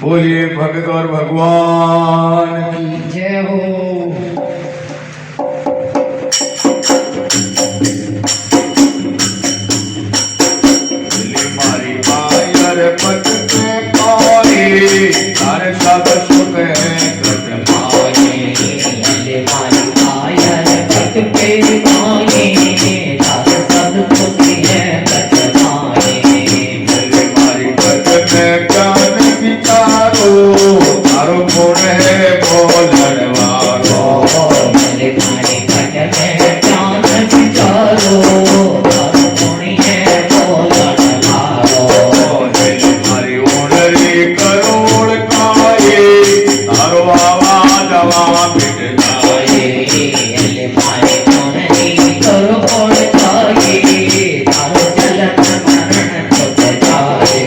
बोलिए भगत और भगवान की जय हो। मारी पायर पट पे पाए तारे सब सुख है कृत माये मारी पायर पट पे माये तारे सब सुख है कृत माये। मारी पट में ज्ञान विचारो तारो गुण है बोलन वारो मारी पट में ज्ञान विचारो तारो गुण है बोलन वारो। मारी उनरी करोड़ काये तारो आवाज आवाज मिट जाए मारे मोहनी करोड़ काये तारो जलत मरण छुट जाए।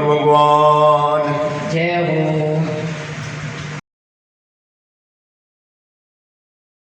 ભગવાન જય હો